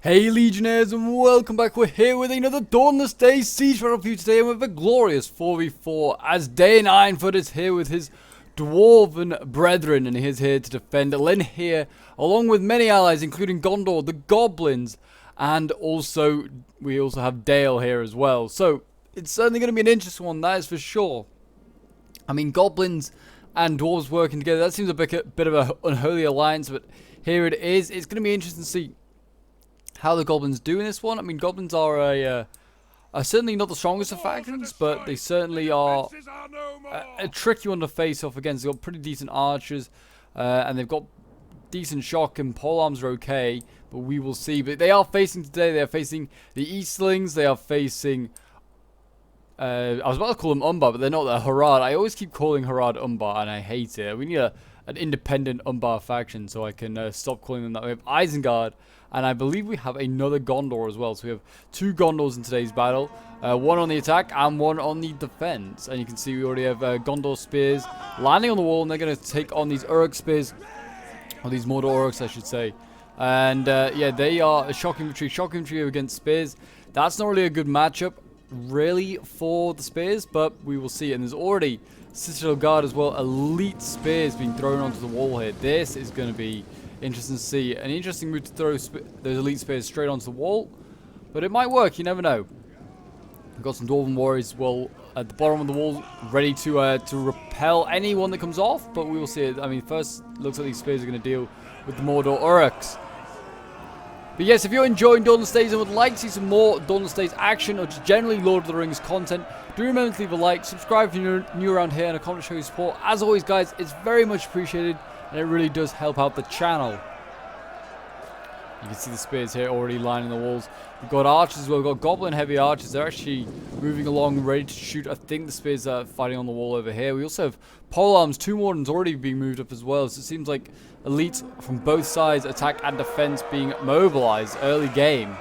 Hey Legionnaires, and welcome back. We're here with another Dawnless Days siege battle for you today, and with a glorious 4v4 as Day 9foot is here with his dwarven brethren, and he is here to defend Lynn here, along with many allies including Gondor, the goblins, and we also have Dale here as well. So it's certainly going to be an interesting one, that is for sure. I mean, goblins and dwarves working together, that seems a bit of an unholy alliance, but here it is. It's going to be interesting to see how the goblins do in this one. I mean, goblins are certainly not the strongest of factions, but they certainly are a tricky one to face off against. They've got pretty decent archers, and they've got decent shock, and polearms are okay, but we will see. But they are facing today, they are facing the Eastlings, they are facing I was about to call them Umbar, but they're not. They're Harad. I always keep calling Harad Umbar, and I hate it. We need an independent Umbar faction, so I can stop calling them that. We have Isengard, and I believe we have another Gondor as well. So we have two Gondors in today's battle. One on the attack and one on the defense. And you can see we already have Gondor spears landing on the wall, and they're going to take on these Uruk spears, or these Mordor Uruks, I should say. And yeah, they are a shock infantry against spears. That's not really a good matchup, really, for the spears, but we will see. And there's already Citadel Guard as well, elite spears being thrown onto the wall here. This is going to be interesting to see. An interesting move to throw those elite spears straight onto the wall, but it might work, you never know. We've got some Dwarven warriors well at the bottom of the wall, ready to repel anyone that comes off, but we will see it. I mean, first looks like these spears are going to deal with the Mordor Uruks. But yes, if you're enjoying Dawnless Days and would like to see some more Dawnless Days action, or just generally Lord of the Rings content, do remember to leave a like, subscribe if you're new around here, and a comment to show your support. As always, guys, it's very much appreciated, and it really does help out the channel. You can see the spears here already lining the walls. We've got archers as well. We've got goblin heavy archers. They're actually moving along, ready to shoot. I think the spears are fighting on the wall over here. We also have polearms, two wardens already being moved up as well. So it seems like elites from both sides, attack and defense, being mobilized early game.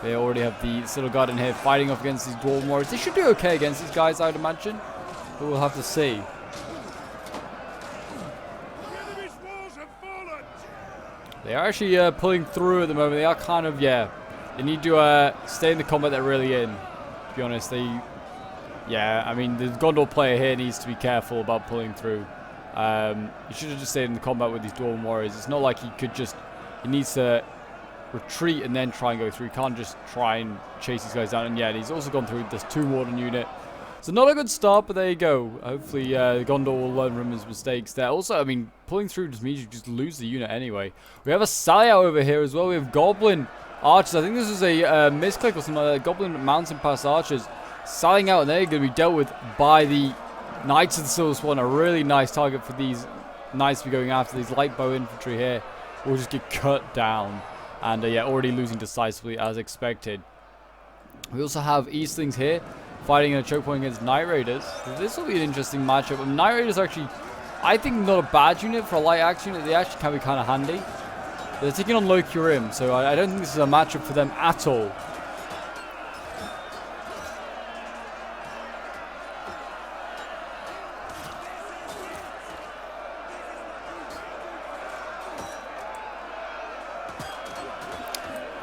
They already have the Citadel Guard in here fighting off against these dwarven warriors. They should do okay against these guys, I would imagine, but we'll have to see. They are actually pulling through at the moment. They are kind of, yeah, they need to stay in the combat they're really in, to be honest. Yeah, I mean, the Gondor player here needs to be careful about pulling through. He should have just stayed in the combat with these Dwarven warriors. It's not like he needs to retreat and then try and go through. He can't just try and chase these guys down. And yeah, he's also gone through this 2 warden unit. So not a good start, but there you go. Hopefully Gondor will learn from his mistakes there. Also, I mean, pulling through just means you just lose the unit anyway. We have a sally out over here as well. We have goblin archers. I think this is a misclick or something like that. Goblin mountain pass archers sallying out, and they're going to be dealt with by the Knights of the Silver Swan. A really nice target for these knights to be going after. These light bow infantry here will just get cut down. And yeah, already losing decisively as expected. We also have Eastlings here fighting in a choke point against Night Raiders. This will be an interesting matchup. And Night Raiders are actually, I think, not a bad unit for a light axe unit. They actually can be kind of handy. They're taking on Low Curim, so I don't think this is a matchup for them at all.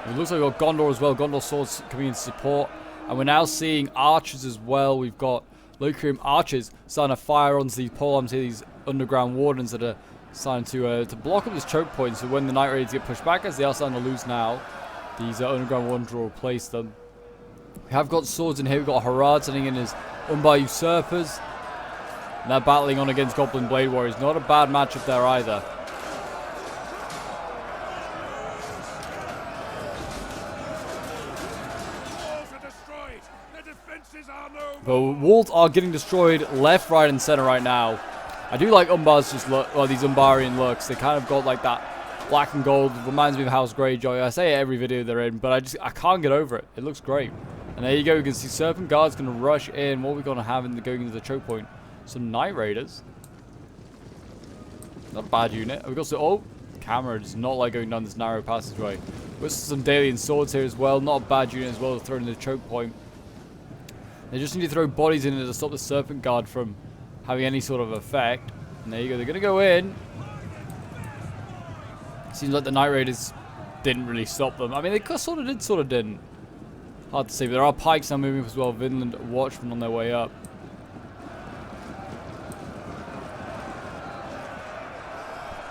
It looks like we've got Gondor as well. Gondor swords coming in support. And we're now seeing archers as well. We've got Locrium archers starting to fire onto these polearms here, these underground wardens that are starting to block up this choke point. So when the Night Raiders get pushed back, as they are starting to lose now, these underground wardens will replace them. We have got swords in here. We've got Harad sending in his Umbar usurpers. And they're battling on against Goblin Blade Warriors. Not a bad matchup there either. But walls are getting destroyed left, right, and center right now. I do like Umbar's these Umbarian looks. They kind of got like that black and gold. Reminds me of House Greyjoy. I say it every video they're in, but I can't get over it. It looks great. And there you go. You can see Serpent Guard's going to rush in. What are we going to have going into the choke point? Some Night Raiders. Not a bad unit. We've got some... Oh, camera does not like going down this narrow passageway. We've got some Dalian swords here as well. Not a bad unit as well to throw in the choke point. They just need to throw bodies in it to stop the Serpent Guard from having any sort of effect. And there you go. They're going to go in. Seems like the Night Raiders didn't really stop them. I mean, they sort of did, sort of didn't. Hard to say, but there are pikes now moving as well. Vinland Watchmen on their way up.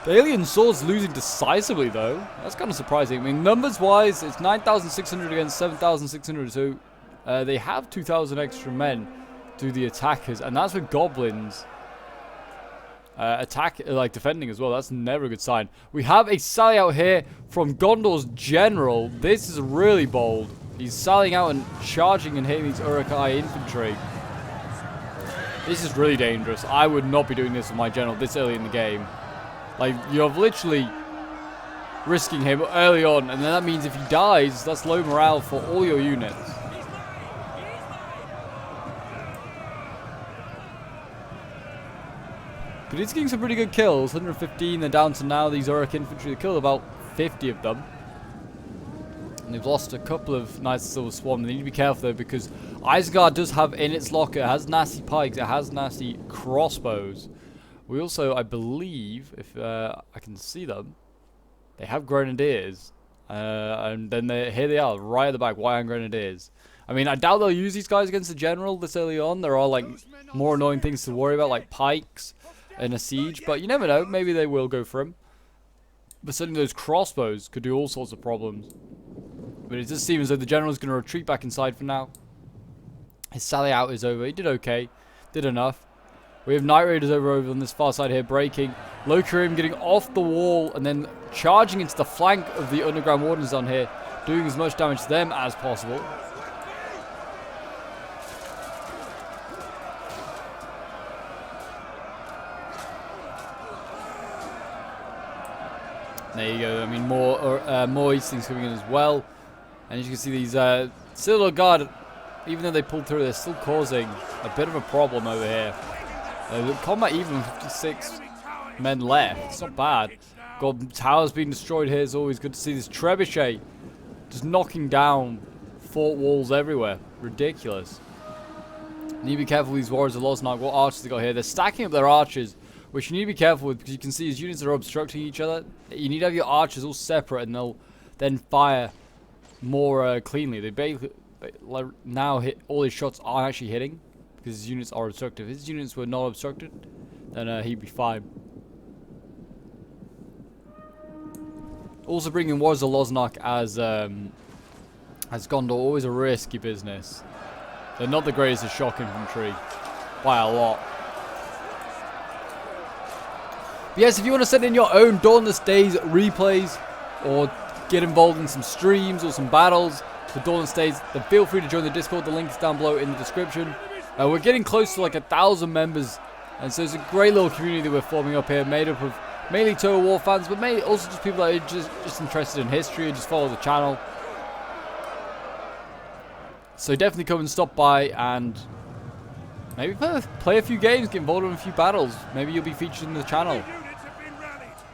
The alien swords losing decisively, though. That's kind of surprising. I mean, numbers-wise, it's 9,600 against 7,600, so they have 2,000 extra men to the attackers, and that's with goblins defending as well. That's never a good sign. We have a sally out here from Gondor's general. This is really bold. He's sallying out and charging and hitting these Uruk-hai infantry. This is really dangerous. I would not be doing this with my general this early in the game. Like, you're literally risking him early on, and then that means if he dies, that's low morale for all your units. But he's getting some pretty good kills. 115, they're down to now these Uruk infantry. They killed about 50 of them. And they've lost a couple of Knights of Silver Swan. They need to be careful though, because Isengard does have in its locker, it has nasty pikes, it has nasty crossbows. We also, I believe, if I can see them, they have grenadiers. And then here they are, right at the back, White Hand Grenadiers. I mean, I doubt they'll use these guys against the general this early on. There are like more annoying things to worry about, like pikes in a siege. But you never know, maybe they will go for him. But certainly those crossbows could do all sorts of problems. But it does seem as though the general is going to retreat back inside for now. His sally out is over. He did okay. Did enough. We have Night Raiders over on this far side here, breaking. Locarim getting off the wall and then charging into the flank of the Underground Wardens on here, doing as much damage to them as possible. There you go. I mean, more Eastlings coming in as well. And as you can see, these Citadel Guard, even though they pulled through, they're still causing a bit of a problem over here. The combat even with 56 men left. It's not bad. Got towers being destroyed here. It's always good to see this trebuchet just knocking down fort walls everywhere. Ridiculous. Need to be careful with these Warriors of Losnark. What archers they got here? They're stacking up their archers, which you need to be careful with, because you can see his units are obstructing each other. You need to have your archers all separate, and they'll then fire more cleanly. They basically now hit, all his shots are actually hitting because his units are obstructed. If his units were not obstructed, then he'd be fine. Also bringing Warriors of Losnark as Gondor, always a risky business. They're not the greatest of shock infantry by a lot. But yes, if you want to send in your own Dawnless Days replays or get involved in some streams or some battles for Dawnless Days, then feel free to join the Discord. The link is down below in the description. We're getting close to like 1,000 members, and so it's a great little community that we're forming up here, made up of mainly Total War fans, but mainly also just people that are just interested in history and just follow the channel. So definitely come and stop by and maybe play a few games, get involved in a few battles. Maybe you'll be featured in the channel.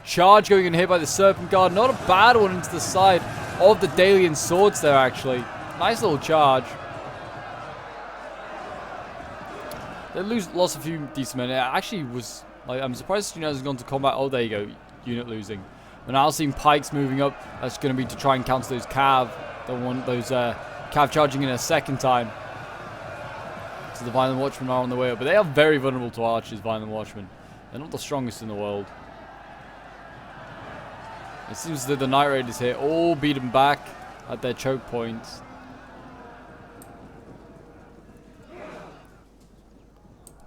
Charge going in here by the Serpent Guard. Not a bad one into the side of the Dalian swords there, actually. Nice little charge. They lost a few decent men. It actually was, like, I'm surprised Unit has gone to combat. Oh, there you go. Unit losing. We're now seeing pikes moving up. That's going to be to try and counter those cav. Don't want those cav charging in a second time. So the Violent Watchmen are on the way up. But they are very vulnerable to archers, Violent Watchmen. They're not the strongest in the world. It seems that the Night Raiders here all beat them back at their choke points.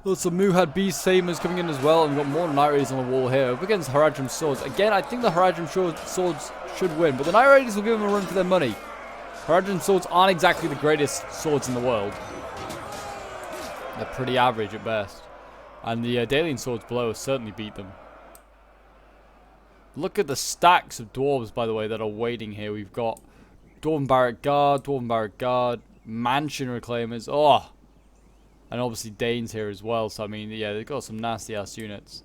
Lots of Muhad Beast Tamers coming in as well, and we've got more Night Raiders on the wall here. Up against Haradrim swords. Again, I think the Haradrim swords should win, but the Night Raiders will give them a run for their money. Haradrim swords aren't exactly the greatest swords in the world. They're pretty average at best. And the Dalian swords below certainly beat them. Look at the stacks of dwarves, by the way, that are waiting here. We've got Dwarven Barrack Guard, Mansion Reclaimers. Oh! And obviously Danes here as well. So, I mean, yeah, they've got some nasty-ass units.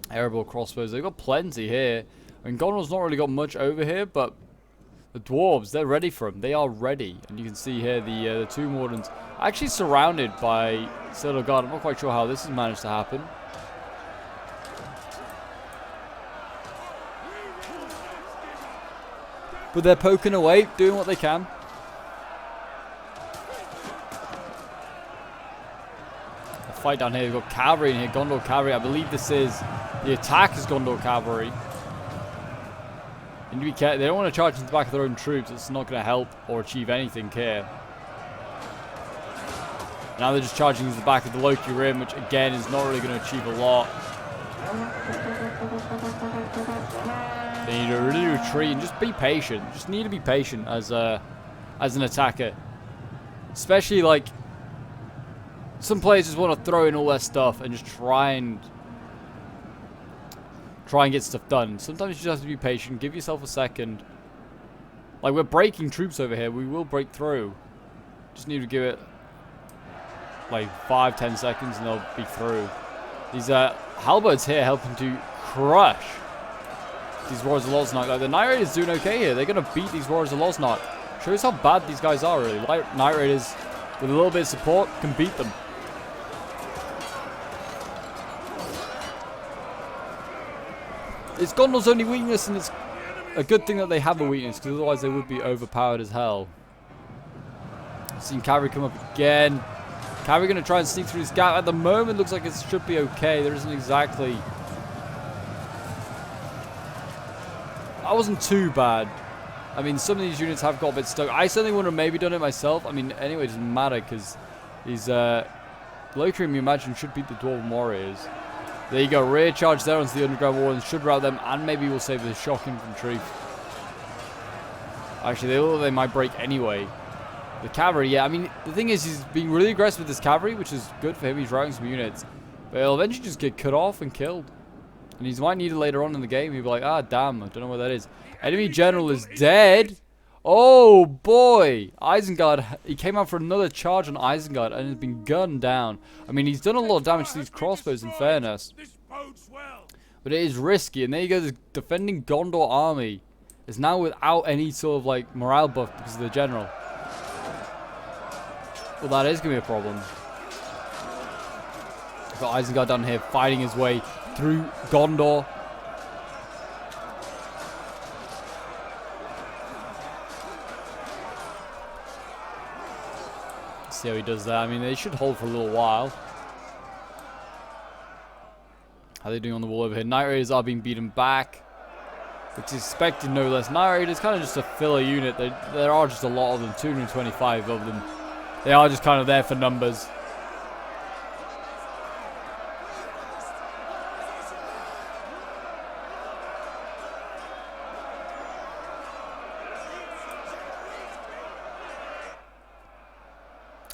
Airable crossbows. They've got plenty here. I mean, Gondor's not really got much over here, but the dwarves, they're ready for them. They are ready. And you can see here the Tomb Wardens actually surrounded by Citadel Guard. I'm not quite sure how this has managed to happen. But they're poking away, doing what they can. The fight down here, we've got cavalry in here, Gondor cavalry. I believe this is, the attack is Gondor cavalry. You need to be careful. They don't want to charge into the back of their own troops. It's not going to help or achieve anything here. Now they're just charging into the back of the Loki Rim, which again is not really going to achieve a lot. They need to really retreat and just be patient. Just need to be patient as an attacker. Especially like some players just want to throw in all their stuff and just try and get stuff done. Sometimes you just have to be patient. Give yourself a second. Like, we're breaking troops over here. We will break through. Just need to give it like 5-10 seconds and they'll be through. These halberds here helping to crush these Warriors of Losnok. Like, the Knight Raiders doing okay here. They're going to beat these Warriors of Losnok. Shows how bad these guys are, really. Like, Knight Raiders, with a little bit of support, can beat them. It's Gondor's only weakness, and it's a good thing that they have a weakness, because otherwise they would be overpowered as hell. Seeing cavalry come up again. Cavalry going to try and sneak through this gap. At the moment, looks like it should be okay. There isn't exactly... That wasn't too bad. I mean, some of these units have got a bit stuck. I certainly would have maybe done it myself. I mean, anyway, it doesn't matter, because these Locrium, you imagine, should beat the Dwarven Warriors. There you go, rear charge there onto the underground wall and should rout them, and maybe we'll save the shock infantry. Actually, they look like they might break anyway. The cavalry, yeah, I mean, the thing is, he's being really aggressive with this cavalry, which is good for him. He's routing some units. But he'll eventually just get cut off and killed. And he might need it later on in the game. He'll be like, ah, damn, I don't know what that is. Enemy general is dead. Oh, boy. Isengard, he came out for another charge on Isengard and has been gunned down. I mean, he's done a lot of damage to these crossbows, in fairness. But it is risky. And there you go, the defending Gondor army is now without any sort of, like, morale buff because of the general. Well, that is going to be a problem. We've got Isengard down here fighting his way through Gondor. See how he does that. I mean, they should hold for a little while. How are they doing on the wall over here? Knight Raiders are being beaten back, which is expected no less. Knight Raiders kind of just a filler unit. There are just a lot of them, 225 of them. They are just kind of there for numbers.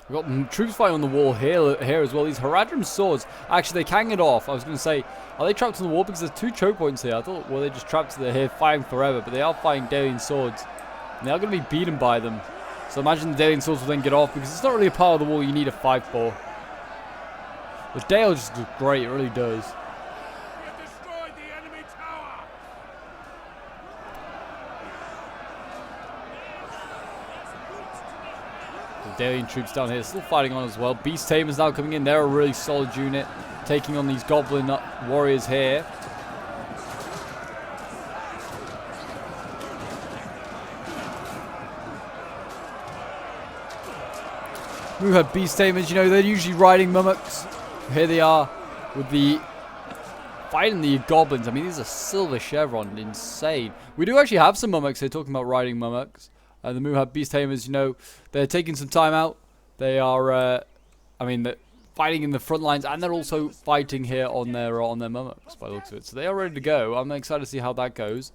We've got troops fighting on the wall here as well. These Haradrim swords, actually, they can get off. I was going to say, are they trapped on the wall? Because there's 2 choke points here. I thought, well, they're just trapped here fighting forever. But they are fighting Dalian swords. And they are going to be beaten by them. So imagine the Dalian swords will then get off. Because it's not really a part of the wall you need to fight for. The Dale just looks great. It really does. Dalian troops down here still fighting on as well. Beast Tamers now coming in. They're a really solid unit, taking on these Goblin warriors here. We have Beast Tamers, you know, they're usually riding mummoks. Here they are with the fighting the Goblins. I mean, these are silver chevron, insane. We do actually have some mummoks here talking about riding mummoks. The Muhab Beast Tamers, you know, they're taking some time out. They are, I mean, they're fighting in the front lines, and they're also fighting here on their mummoks, by the looks of it. So they are ready to go. I'm excited to see how that goes.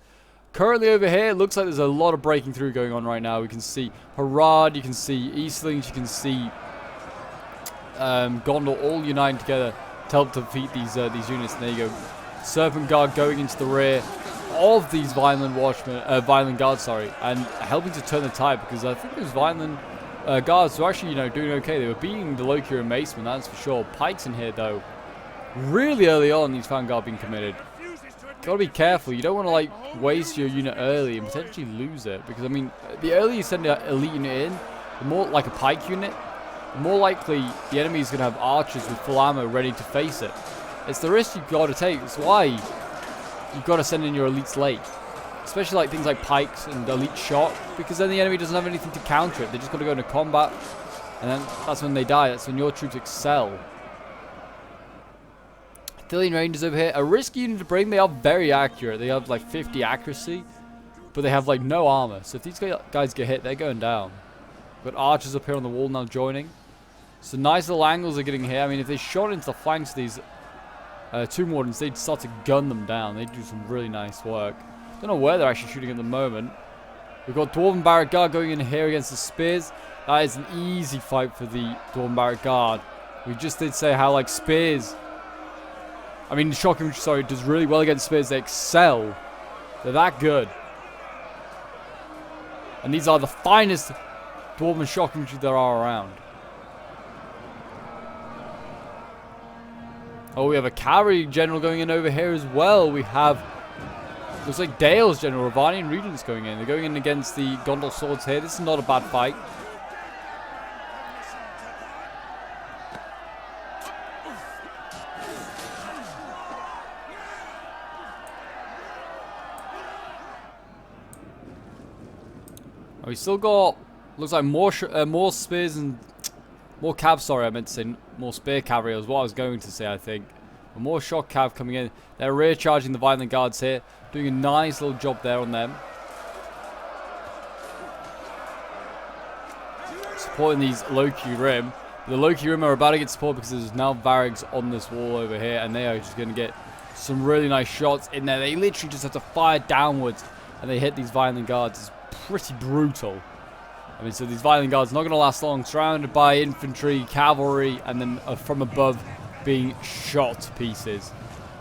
Currently over here, it looks like there's a lot of breaking through going on right now. We can see Harad, you can see Eastlings, you can see Gondor all uniting together to help defeat these units. And there you go, Serpent Guard going into the rear of these Vineland Guards, sorry, and helping to turn the tide, because I think those Vineland Guards were actually, you know, doing okay. They were beating the Loki and Macemen, that's for sure. Pikes in here, though. Really early on, these Vanguard being committed. Gotta be careful. You don't want to, like, waste your unit early and potentially lose it, because, I mean, the earlier you send an elite unit in, the more, like a pike unit, the more likely the enemy is going to have archers with full ammo ready to face it. It's the risk you've got to take. That's why you've got to send in your elites late. Especially like things like pikes and elite shot, because then the enemy doesn't have anything to counter it. They just got to go into combat, and then that's when they die. That's when your troops excel. Artillery Rangers over here, a risky unit to bring. They are very accurate. They have like 50 accuracy, but they have like no armor. So if these guys get hit, they're going down. Got archers up here on the wall now joining. So nice little angles are getting here. I mean, if they shot into the flanks of these Tomb Wardens, they'd start to gun them down. They'd do some really nice work. Don't know where they're actually shooting at the moment. We've got Dwarven Barrack Guard going in here against the Spears. That is an easy fight for the Dwarven Barrack Guard. We just did say how, like, Spears... I mean, Shock Infantry, sorry, does really well against Spears. They excel. They're that good. And these are the finest Dwarven Shock Infantry there are around. Oh, we have a cavalry general going in over here as well. We have... Looks like Dale's general, Ravanian Regents going in. They're going in against the Gondor Swords here. This is not a bad fight. Oh, we still got, looks like more spears and more cav. Sorry, I meant to say more spear cavalry. Was what I was going to say, I think. But more shock cav coming in. They're rear charging the Violent Guards here, doing a nice little job there on them. Supporting these Loki Rim. The Loki Rim are about to get support because there's now Varrigs on this wall over here, and they are just going to get some really nice shots in there. They literally just have to fire downwards, and they hit these Violent Guards. It's pretty brutal. I mean, so these Violent Guards not going to last long. Surrounded by infantry, cavalry, and then from above being shot to pieces.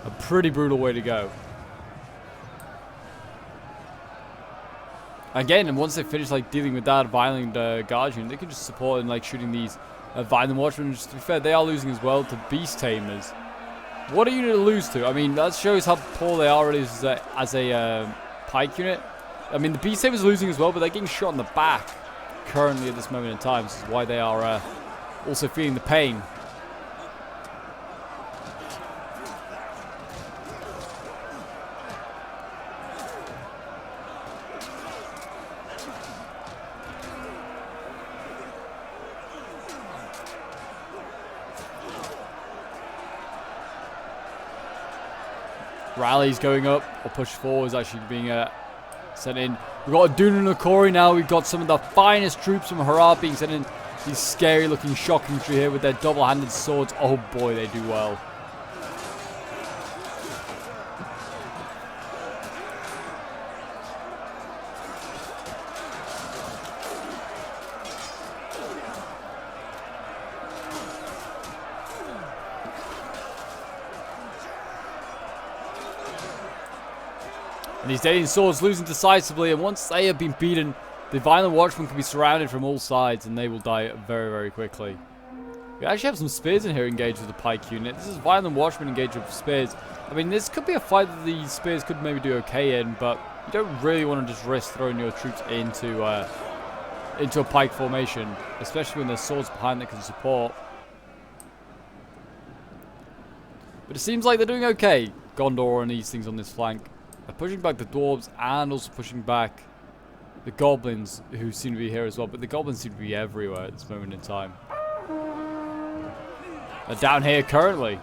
A pretty brutal way to go. Again, and once they finish like dealing with that Violent Guard unit, they can just support and like shooting these Violent Watchmen. Just to be fair, they are losing as well to Beast Tamers. What a unit to lose to. I mean, that shows how poor they are really as a pike unit. I mean, the Beast Tamers are losing as well, but they're getting shot in the back currently at this moment in time. This is why they are also feeling the pain. Rallies going up, or push forward is actually being sent in. We've got a Duna Nakori now. We've got some of the finest troops from Harad being sent in. These scary looking shock infantry here with their double-handed swords. Oh boy, they do well. And these Daedalian swords losing decisively, and once they have been beaten, the Violent Watchmen can be surrounded from all sides, and they will die very, very quickly. We actually have some spears in here engaged with the pike unit. This is Violent Watchmen engaged with spears. I mean, this could be a fight that the spears could maybe do okay in, but you don't really want to just risk throwing your troops into a pike formation, especially when there's swords behind that can support. But it seems like they're doing okay, Gondor and these things on this flank. They're pushing back the dwarves and also pushing back the goblins, who seem to be here as well. But the goblins seem to be everywhere at this moment in time. They're down here currently.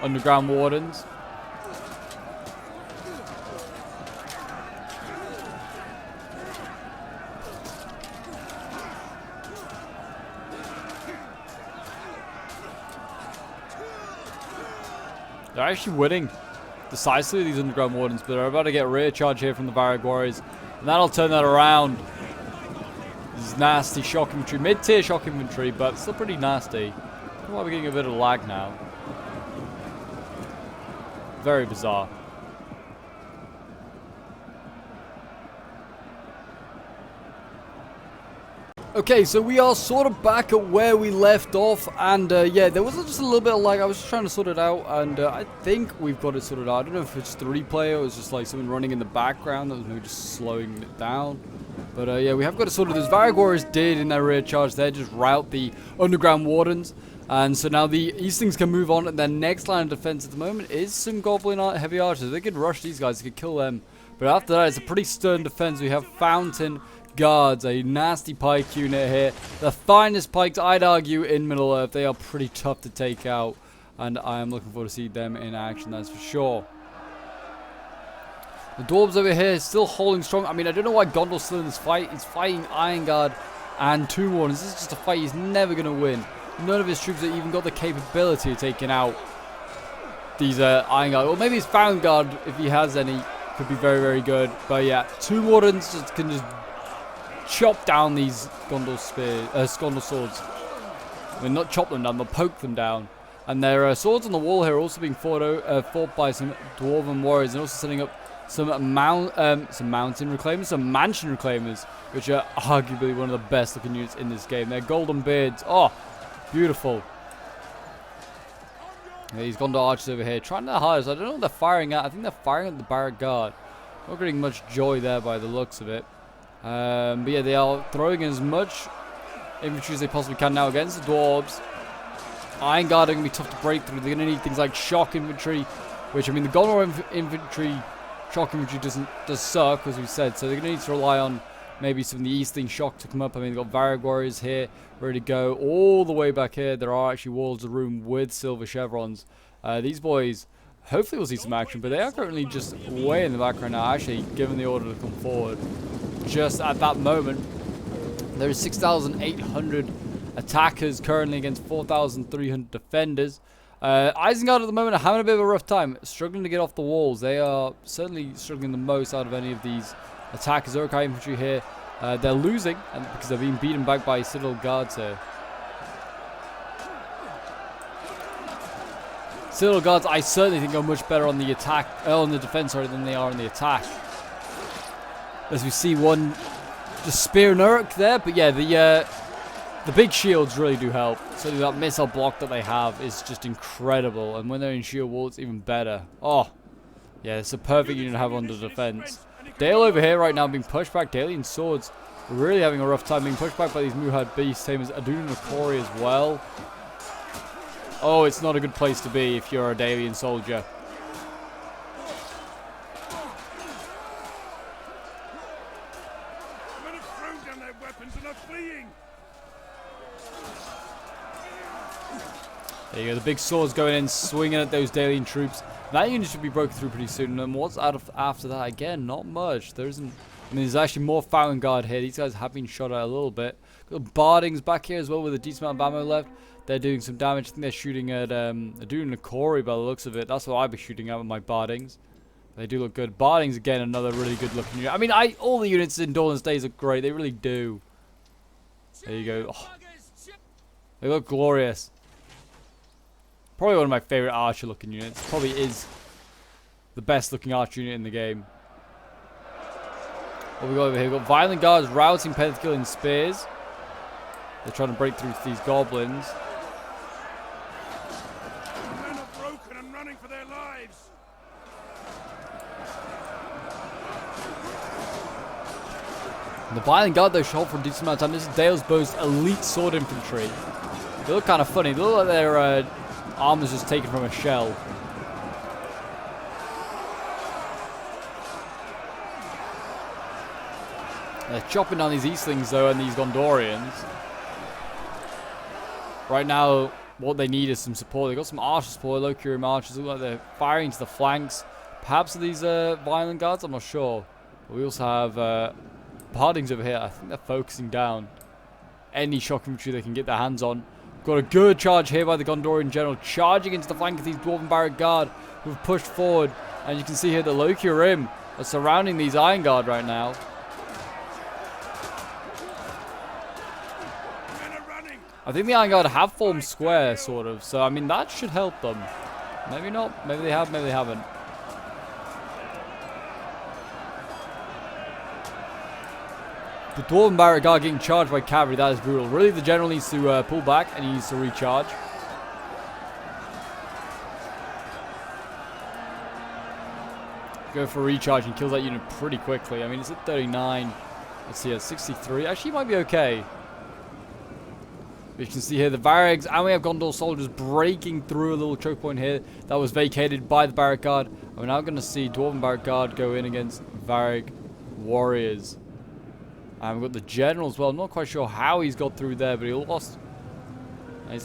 Underground Wardens. They're actually winning decisively, these Underground Wardens, but they're about to get rear charge here from the Varag Warriors, and that'll turn that around. This is nasty shock infantry, mid-tier shock infantry, but still pretty nasty. I don't know why we're getting a bit of lag now. Very bizarre. Okay, so we are sort of back at where we left off, and yeah, there was just a little bit of lag. I was just trying to sort it out, and I think we've got it sorted out. I don't know if it's the replay or it's just like something running in the background that was maybe just slowing it down. But yeah, we have got it sorted. Those Varag Warriors did in their rear charge there just rout the Underground Wardens. And so now the Eastlings can move on, and their next line of defense at the moment is some Goblin heavy archers. They could rush these guys, they could kill them. But after that, it's a pretty stern defense. We have Fountain Guards, a nasty pike unit here. The finest pikes, I'd argue, in Middle-earth. They are pretty tough to take out, and I am looking forward to see them in action, that's for sure. The Dwarves over here still holding strong. I mean, I don't know why Gondor's still in this fight. He's fighting Isengard and Tomb Wardens. This is just a fight he's never going to win. None of his troops have even got the capability of taking out these Isengard. Or maybe his Found Guard, if he has any, could be very, very good. But yeah, Tomb Wardens can just chop down these Gondor swords. I mean, not chop them down, they'll poke them down. And their swords on the wall here are also being fought by some Dwarven warriors, and also setting up some mountain reclaimers, some mansion reclaimers, which are arguably one of the best looking units in this game. They're golden beards. Oh, beautiful. Yeah, these Gondor archers over here trying their hardest. I don't know what they're firing at. I think they're firing at the BRRR guard. Not getting much joy there by the looks of it. But yeah, they are throwing as much infantry as they possibly can now against the dwarves. Isengard are going to be tough to break through. They're going to need things like shock infantry, which, I mean, the Gondor infantry, shock infantry does suck, as we said, so they're going to need to rely on maybe some of the Eastling shock to come up. I mean, they've got Varag warriors here, ready to go. All the way back here, there are actually walls of room with silver chevrons. These boys, hopefully we'll see some action, but they are currently just way in the background now, actually given the order to come forward. Just at that moment, there is 6,800 attackers currently against 4,300 defenders. Isengard at the moment are having a bit of a rough time, struggling to get off the walls. They are certainly struggling the most out of any of these attackers. Uruk-hai infantry here, they're losing because they're being beaten back by Citadel Guards here. Citadel Guards, I certainly think, are much better on the attack, on the defense, sorry, than they are on the attack. As we see one just spear an Uruk there, but yeah, the big shields really do help. So that missile block that they have is just incredible. And when they're in shield wall, it's even better. Oh, yeah, it's a perfect unit to have under defense. Dale over here right now being pushed back. Dalian swords really having a rough time being pushed back by these Muhad beasts. Same as Adun and Akori as well. Oh, it's not a good place to be if you're a Dalian soldier. There you go, the big swords going in, swinging at those Dalian troops. That unit should be broken through pretty soon. And what's out of after that? Again, not much. There isn't. I mean, there's actually more Fountain Guard here. These guys have been shot at a little bit. Got Bardings back here as well with a decent amount of ammo left. They're doing some damage. I think they're shooting at Adun and Akori by the looks of it. That's what I'd be shooting at with my Bardings. They do look good. Bardings, again, another really good looking unit. I mean, all the units in Dawnless Days look great. They really do. There you go. Oh, they look glorious. Probably one of my favorite archer looking units. Probably is the best looking archer unit in the game. What we got over here? We've got Violent Guards routing Penthekill spears. They're trying to break through to these goblins. Men are broken and running for their lives. And the Violent Guard, though, shot for a decent amount of time. This is Dale's Bow's elite sword infantry. They look kind of funny. They look like their armor's just taken from a shell. They're chopping down these Eastlings, though, and these Gondorians. Right now, what they need is some support. They've got some archer support, low curium archers. Look like they're firing to the flanks. Perhaps these Violent Guards, I'm not sure. But we also have Bardings over here. I think they're focusing down any shock infantry they can get their hands on. Got a good charge here by the Gondorian general, charging into the flank of these Dwarven Barrack Guard who've pushed forward. And you can see here the low curium are surrounding these Isengard right now. I think the Isengard have formed square, sort of. So, I mean, that should help them. Maybe not. Maybe they have, maybe they haven't. The Dwarven Barrack Guard getting charged by cavalry. That is brutal. Really, the general needs to pull back and he needs to recharge. Go for a recharge and kills that unit pretty quickly. I mean, it's at 39. Let's see, at 63. Actually, he might be okay. You can see here the Varrigs, and we have Gondor soldiers breaking through a little choke point here that was vacated by the Barrack Guard. And we're now going to see Dwarven Barrack Guard go in against Varrig warriors. And we've got the general as well. I'm not quite sure how he's got through there, but he's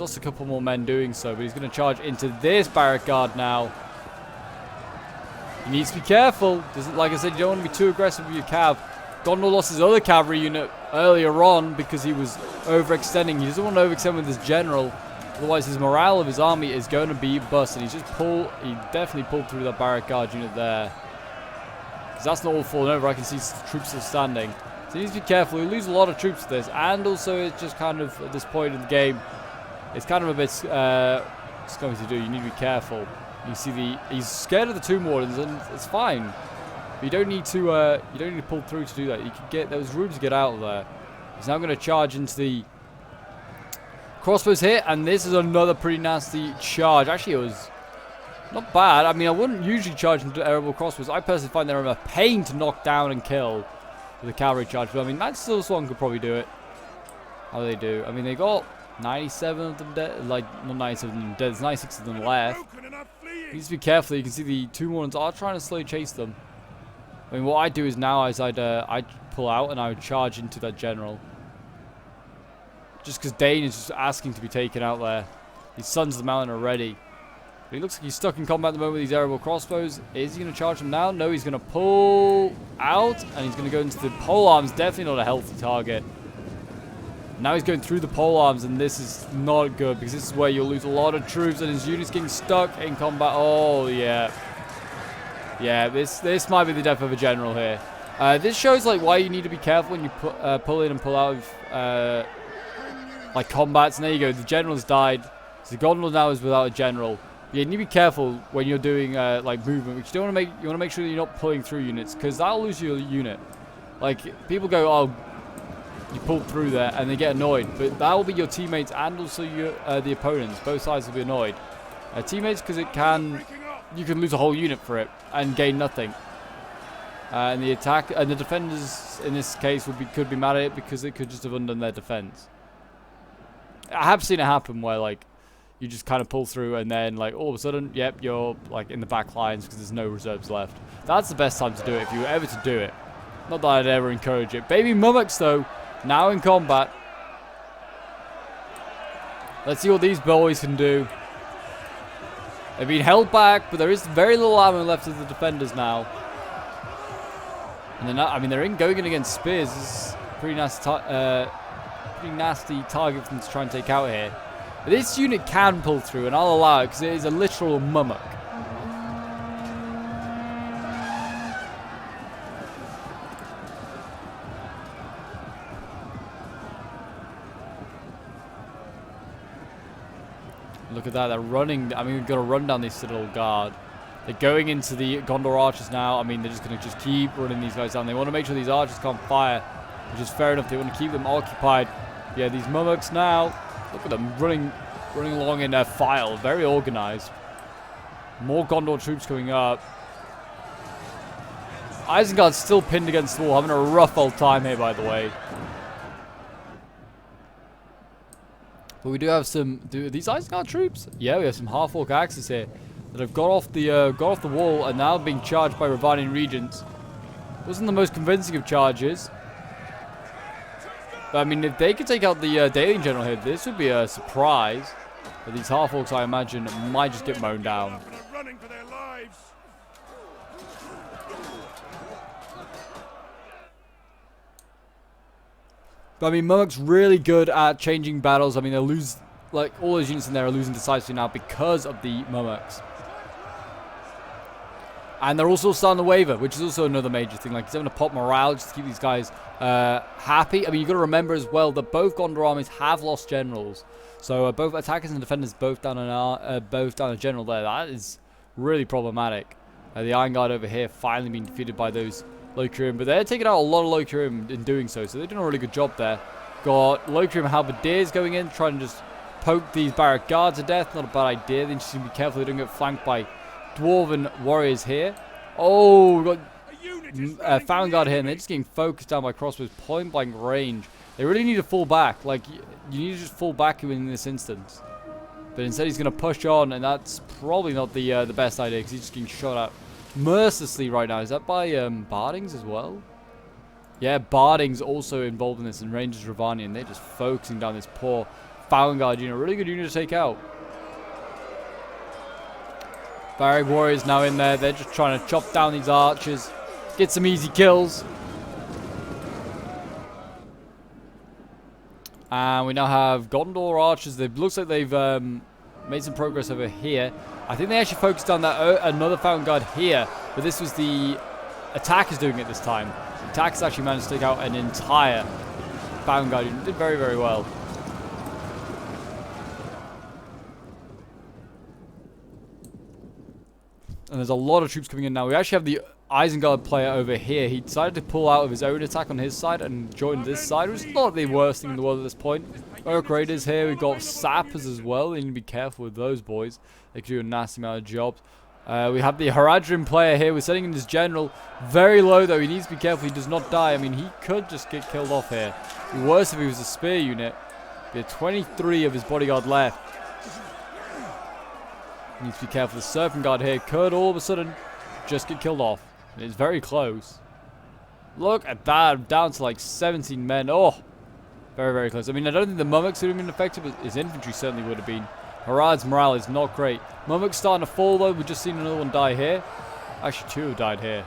lost a couple more men doing so. But he's going to charge into this Barrack Guard now. He needs to be careful. Like I said, you don't want to be too aggressive with your cav. Gondor lost his other cavalry unit earlier on because he was overextending. He doesn't want to overextend with his general. Otherwise, his morale of his army is going to be busted. He definitely pulled through that Barrack Guard unit there. Because that's not all falling over. I can see troops still standing. So he needs to be careful. He'll lose a lot of troops to this. And also, it's just kind of, at this point in the game, it's kind of a bit scummy to do. You need to be careful. You see he's scared of the Tomb Wardens, and it's fine. But you don't need to pull through to do that. You can there's room to get out of there. He's now going to charge into the crossbows here, and this is another pretty nasty charge. Actually, it was not bad. I mean, I wouldn't usually charge into airable crossbows. I personally find they're a pain to knock down and kill with a cavalry charge. But I mean, that still one could probably do it. How do they do? I mean, they got 97 of them dead. Like, not 97 of them dead. There's 96 of them left. You need to be careful. You can see the two ones are trying to slowly chase them. I mean, what I'd do is now is I'd pull out and I would charge into that general. Just because Dane is just asking to be taken out there. His Sons of the Mountain are ready. But he looks like he's stuck in combat at the moment with these aerial crossbows. Is he going to charge them now? No, he's going to pull out and he's going to go into the pole arms. Definitely not a healthy target. Now he's going through the pole arms, and this is not good because this is where you'll lose a lot of troops and his unit's getting stuck in combat. Oh, yeah. Yeah, this might be the death of a general here. This shows like why you need to be careful when you pull in and pull out of like combats. And there you go, the general's died. So Gondor now is without a general. Yeah, you need to be careful when you're doing like movement, which you don't want to make. You want to make sure that you're not pulling through units because that'll lose your unit. Like people go, oh, you pulled through there, and they get annoyed. But that will be your teammates and also your the opponents. Both sides will be annoyed. Teammates because you can lose a whole unit for it and gain nothing. And the attack and the defenders in this case could be mad at it because it could just have undone their defense. I have seen it happen where like you just kind of pull through and then like all of a sudden, yep, you're like in the back lines because there's no reserves left. That's the best time to do it if you were ever to do it. Not that I'd ever encourage it. Baby Mummoks though, now in combat. Let's see what these boys can do. They've been held back, but there is very little ammo left of the defenders now. And they're not, I mean, they're going in against spears. This is a pretty nasty target for them to try and take out here. But this unit can pull through, and I'll allow it because it is a literal mummock. Look at that, they're running. I mean, we've got to run down this Citadel Guard. They're going into the Gondor archers now. I mean, they're just going to keep running these guys down. They want to make sure these archers can't fire, which is fair enough. They want to keep them occupied. Yeah, these mummoks now, look at them running along in their file. Very organized. More Gondor troops coming up. Isengard's still pinned against the wall, having a rough old time here, by the way. But we do have some. Are these Isengard troops? Yeah, we have some half-orc axes here that have got off the wall and now being charged by Ravanian regents. Wasn't the most convincing of charges. But I mean, if they could take out the Daelian general here, this would be a surprise. But these half-orcs, I imagine, might just get mown down. But I mean, Murmurk's really good at changing battles. I mean, they lose, like, all those units in there are losing decisively now because of the Murmurks. And they're also starting to waver, which is also another major thing. Like, he's having to pop morale just to keep these guys happy. I mean, you've got to remember as well that both Gondor armies have lost generals. So both attackers and defenders both down a general there. That is really problematic. The Isengard over here finally being defeated by those Lokurium, but they're taking out a lot of Lokurium in doing so. So they're doing a really good job there. Got Lokurium Halberdiers going in, trying to just poke these Barrack Guards to death. Not a bad idea. They just need to be careful they don't get flanked by Dwarven warriors here. Oh, we've got Isengard here, and they're just getting focused down by crossbows, point blank range. They really need to fall back. Like, you need to just fall back in this instance. But instead he's going to push on, and that's probably not the best idea, because he's just getting shot at mercilessly right now. Is that by Bardings as well? Yeah, Bardings also involved in this, and Rangers Ravani, and they're just focusing down this poor Isengard unit. Really good unit to take out. BRRR Warriors now in there. They're just trying to chop down these archers, get some easy kills. And we now have Gondor archers. It looks like they've made some progress over here. I think they actually focused on that another Isengard here, but this was the attackers doing it this time. The attackers actually managed to take out an entire Isengard unit. Did very, very well. And there's a lot of troops coming in now. We actually have the Isengard player over here. He decided to pull out of his own attack on his side and join this side, which is not the worst thing in the world at this point. Orc Raiders here. We've got Sappers as well. They need to be careful with those boys. They can do a nasty amount of jobs. We have the Haradrim player here. We're setting in his general. Very low, though. He needs to be careful he does not die. I mean, he could just get killed off here. It'd be worse if he was a spear unit. He had 23 of his bodyguard left. Needs to be careful. The Serpent Guard here could all of a sudden just get killed off. It's very close. Look at that. Down to like 17 men. Oh, very, very close. I mean, I don't think the Mummoks would have been effective, but his infantry certainly would have been. Harad's morale is not great. Mummoks starting to fall, though. We've just seen another one die here. Actually, two have died here.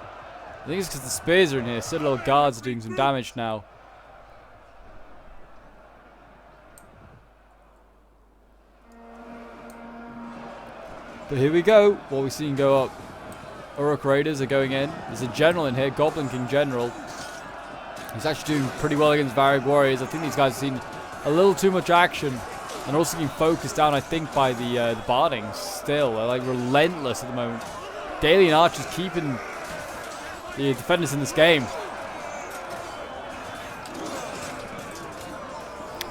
I think it's because the spears are in here. Citadel Guards are doing some damage now. But here we go. What we've seen go up. Uruk Raiders are going in. There's a general in here. Goblin King General. He's actually doing pretty well against BRRR Warriors. I think these guys have seen a little too much action. And also getting focused down, I think, by the Bardings still. They're like relentless at the moment. Daily and Archers keeping the defenders in this game.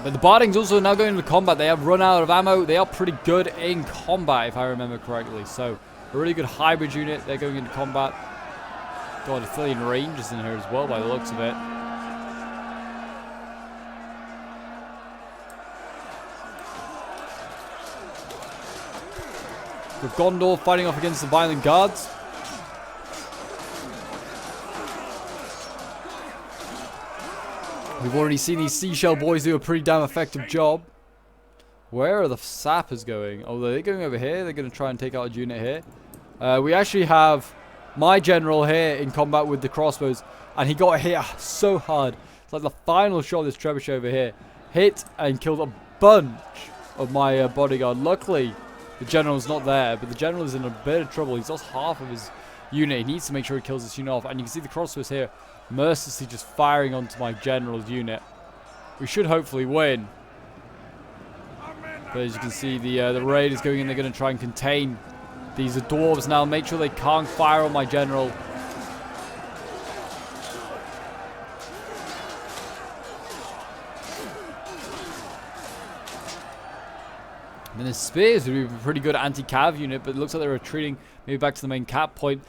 But the Bardings also now going into combat. They have run out of ammo. They are pretty good in combat, if I remember correctly. So, a really good hybrid unit. They're going into combat. God, Athelian Rangers in here as well, by the looks of it. With Gondor fighting off against the Violent Guards. We've already seen these Seashell boys do a pretty damn effective job. Where are the Sappers going? Oh, are they going over here? They're going to try and take out a unit here. We actually have my general here in combat with the crossbows. And he got hit so hard. It's like the final shot of this trebuchet over here. Hit and killed a bunch of my bodyguard. Luckily, the general's not there. But the general is in a bit of trouble. He's lost half of his unit. He needs to make sure he kills this unit off. And you can see the crossbows here mercilessly just firing onto my general's unit. We should hopefully win. But as you can see, the raid is going in. They're going to try and contain these dwarves now. Make sure they can't fire on my general. And then the spears would be a pretty good anti-cav unit, but it looks like they're retreating maybe back to the main cap point.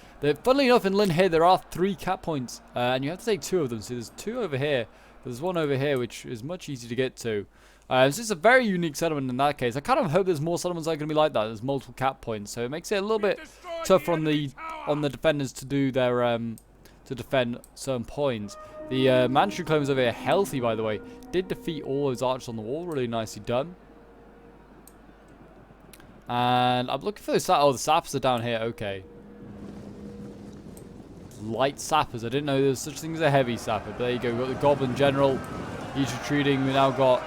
Funnily enough, in Lynn here, there are 3 cap points, and you have to take 2 of them. So there's 2 over here, but there's 1 over here, which is much easier to get to. So it's a very unique settlement in that case. I kind of hope there's more settlements that are going to be like that. There's multiple cap points, so it makes it a little bit tough on the defenders to do their to defend certain points. The Mandatory Claim is over here, healthy by the way. Did defeat all those archers on the wall, really nicely done. And I'm looking for the the Sappers are down here. Okay. Light Sappers. I didn't know there was such thing as a heavy Sapper. But there you go. We've got the Goblin General. He's retreating. We now got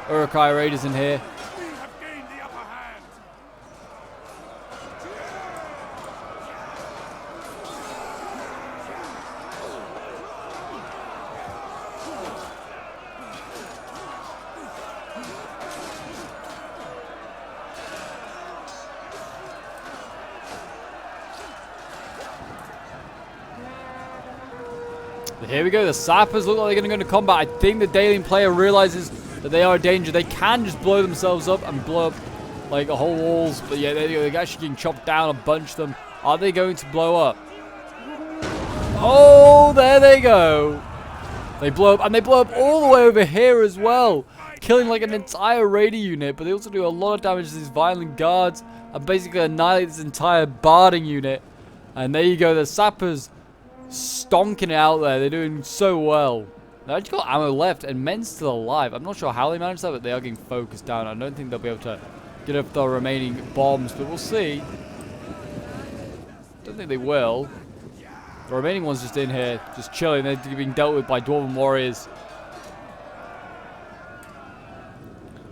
Uruk-hai Raiders in here. We have gained the upper hand. Here we go. The Sappers look like they're going to go into combat. I think the Dalian player realizes that they are a danger. They can just blow themselves up and blow up like whole walls. But yeah, they're actually getting chopped down, a bunch of them. Are they going to blow up? Oh! Oh, there they go. They blow up, and they blow up all the way over here as well, killing like an entire raider unit, but they also do a lot of damage to these violent guards and basically annihilate this entire barding unit. And there you go, the Sappers stonking it out there. They're doing so well. They actually got ammo left, and men's still alive. I'm not sure how they managed that, but they are getting focused down. I don't think they'll be able to get up the remaining bombs, but we'll see. Don't think they will. The remaining one's just in here, just chilling. They're being dealt with by Dwarven warriors.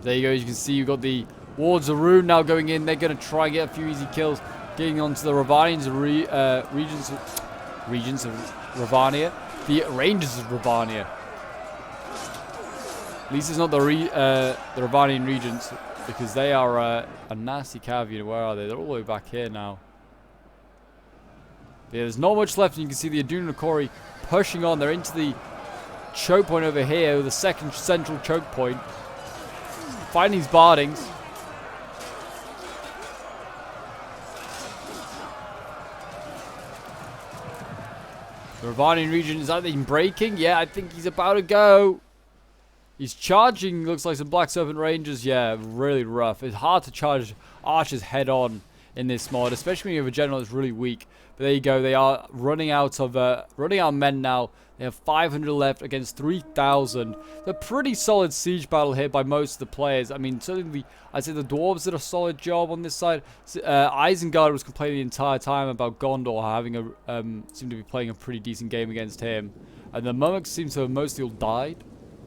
There you go. As you can see, you've got the Wards of Rune now going in. They're going to try and get a few easy kills, getting onto the Ravanians, Regents of Ravania. The Rangers of Ravania. At least it's not the Ravanian Regents, because they are a nasty cav unit. Where are they? They're all the way back here now. Yeah, there's not much left, and you can see the Aduna Nakori pushing on. They're into the choke point over here, the second central choke point. Fighting these bardings. The Ravanian region, is that thing breaking? Yeah, I think he's about to go. He's charging, looks like some Black Serpent Rangers. Yeah, really rough. It's hard to charge archers head on in this mod, especially when you have a general that's really weak. But there you go, they are running out of men now. They have 500 left against 3,000. It's a pretty solid siege battle here by most of the players. I mean, certainly, I'd say the dwarves did a solid job on this side. Isengard was complaining the entire time about Gondor having seemed to be playing a pretty decent game against him. And the Mummoks seem to have mostly all died.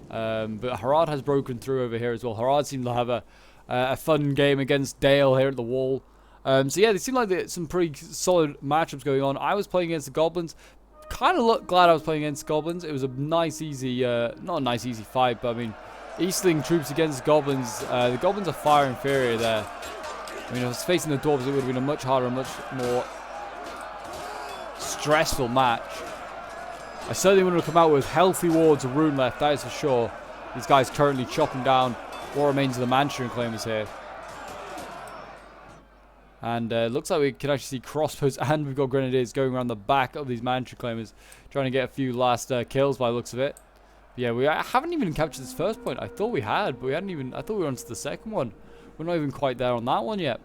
But Harad has broken through over here as well. Harad seemed to have a fun game against Dale here at the wall. So yeah, they seem like there's some pretty solid matchups going on. I was playing against the Goblins. Kind of glad I was playing against Goblins. It was a nice, easy, not a nice, easy fight, but I mean, Eastling troops against Goblins. The Goblins are far inferior there. I mean, if I was facing the Dwarves, it would have been a much harder, much more stressful match. I certainly wouldn't have come out with healthy wards of Rune left, that is for sure. These guys currently chopping down what remains of the Manchurian claimers here. And looks like we can actually see crossbows, and we've got grenadiers going around the back of these Manchurian claimers, trying to get a few last kills by the looks of it. But yeah, we haven't even captured this first point. I thought we had, but we hadn't even. I thought we were on to the second one. We're not even quite there on that one yet.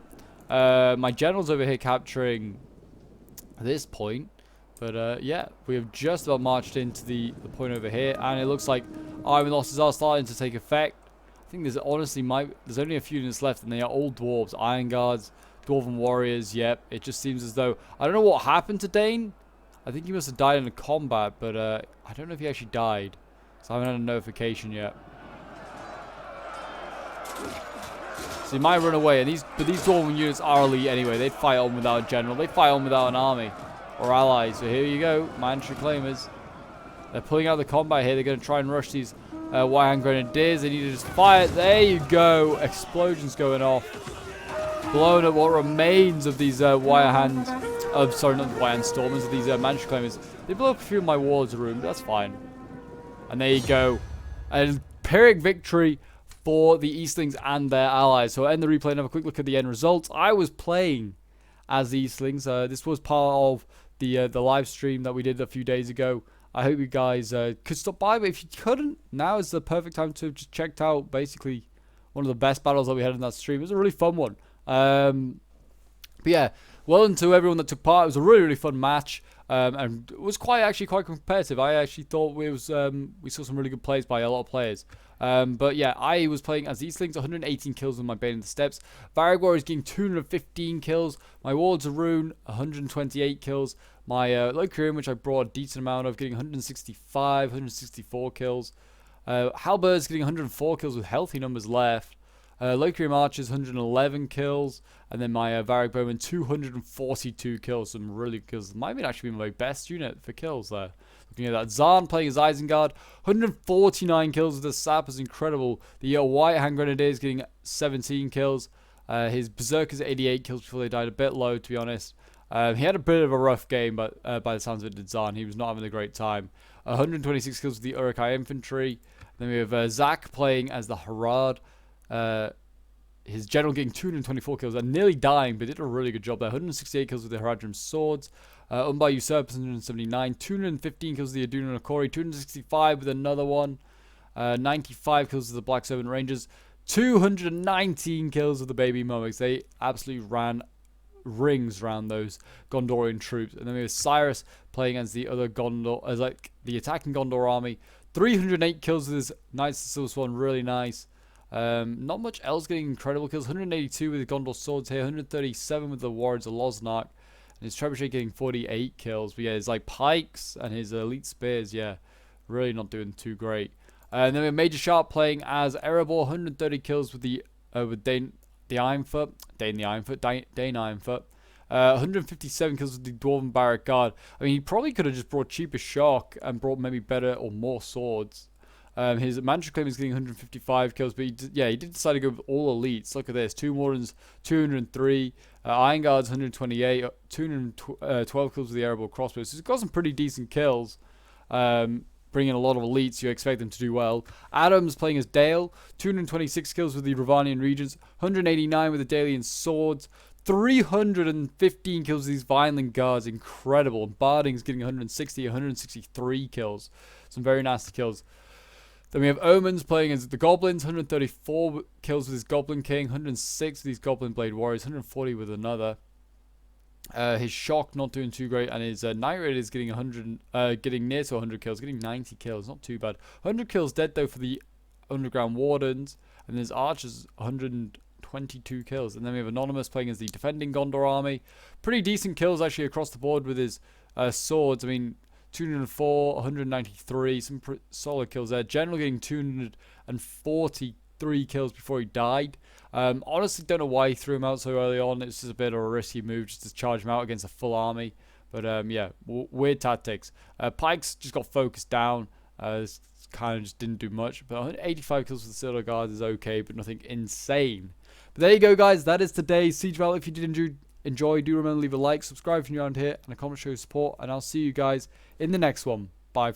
My general's over here capturing this point. But yeah, we have just about marched into the point over here, and it looks like iron losses are starting to take effect. I think there's honestly there's only a few units left, and they are all dwarves, Isengards, Dwarven warriors. Yep, it just seems as though I don't know what happened to Dane. I think he must have died in a combat, but I don't know if he actually died, so I haven't had a notification yet. So he might run away, and these Dwarven units are elite anyway. They'd fight on without a general. They'd fight on without an army or allies. So here you go, Manchurian claimers. They're pulling out the combat here. They're going to try and rush these White Hand Grenadiers. They need to just fire. There you go. Explosions going off. Blowing up what remains of these White Hand... sorry, not the White Hand Stormers. Of these Manchurian claimers. They blow up a few of my wards room, but that's fine. And there you go. An Pyrrhic victory for the Eastlings and their allies. So I'll end the replay and have a quick look at the end results. I was playing as the Eastlings. This was part of the live stream that we did a few days ago. I hope you guys could stop by, but if you couldn't, now is the perfect time to have just checked out basically one of the best battles that we had in that stream. It was a really fun one. But yeah, well done to everyone that took part. It was a really, really fun match, and it was actually quite competitive. I actually thought we saw some really good plays by a lot of players. But yeah, I was playing as Eastlings, 118 kills with my Bane in the Steppes. Varagor is getting 215 kills. My Wards of Rune, 128 kills. My Locrian, which I brought a decent amount of, getting 165, 164 kills. Halberds getting 104 kills with healthy numbers left. Locrian Archers, 111 kills. And then my Varag Bowman, 242 kills. Some really good kills. Might have actually been my best unit for kills there. Looking at that, Zahn playing as Isengard, 149 kills with the Sappers, incredible. The White Hand Grenadiers getting 17 kills. His Berserkers 88 kills before they died, a bit low to be honest. He had a bit of a rough game, but by the sounds of it, did Zahn. He was not having a great time. 126 kills with the Uruk-hai Infantry. Then we have Zach playing as the Harad. His general getting 224 kills and nearly dying, but did a really good job there. 168 kills with the Haradrim Swords. Owned by Usurpers, 179. 215 kills with the Aduna Nakori. 265 with another one. 95 kills with the Black Servant Rangers. 219 kills with the Baby Mummies. They absolutely ran rings around those Gondorian troops. And then we have Cyrus playing as the other Gondor, as like the attacking Gondor army. 308 kills with his Knights of the Silver Swan, really nice. Not much else getting incredible kills. 182 with the Gondor swords here. 137 with the Warriors of Losnark. And his Trebuchet getting 48 kills. But yeah, his like pikes and his elite spears, yeah, really not doing too great. And then we have Major Sharp playing as Erebor, 130 kills with the Dane Ironfoot. 157 kills with the Dwarven Barrack Guard. I mean, he probably could have just brought cheaper shock and brought maybe better or more swords. His Mantra Claim is getting 155 kills, but he did decide to go with all elites. Look at this: 2 Wardens, 203, Isengards 128, 212 kills with the Erebor crossbow. So he's got some pretty decent kills. Bringing a lot of elites, you expect them to do well. Adams playing as Dale, 226 kills with the Ravanian Regents, 189 with the Dalian swords, 315 kills with these Vineland Guards, incredible. Barding's getting 160, 163 kills. Some very nasty kills. Then we have Omens playing as the Goblins, 134 kills with his Goblin King, 106 with these Goblin Blade Warriors, 140 with another. His shock not doing too great, and his Night Raid is getting getting near to 100 kills, getting 90 kills, not too bad. 100 kills dead though for the Underground Wardens, and his Archers 122 kills. And then we have Anonymous playing as the defending Gondor army. Pretty decent kills actually across the board with his swords. I mean, 204, 193, some solid kills there. General getting 243 kills before he died. Honestly, don't know why he threw him out so early on. It's just a bit of a risky move just to charge him out against a full army. But yeah, weird tactics. Pikes just got focused down. Kind of just didn't do much. But 185 kills with the Citadel Guards is okay, but nothing insane. But there you go, guys. That is today's Siege Battle. If you did enjoy, do remember to leave a like, subscribe if you're new around here, and a comment show your support. And I'll see you guys in the next one. Bye.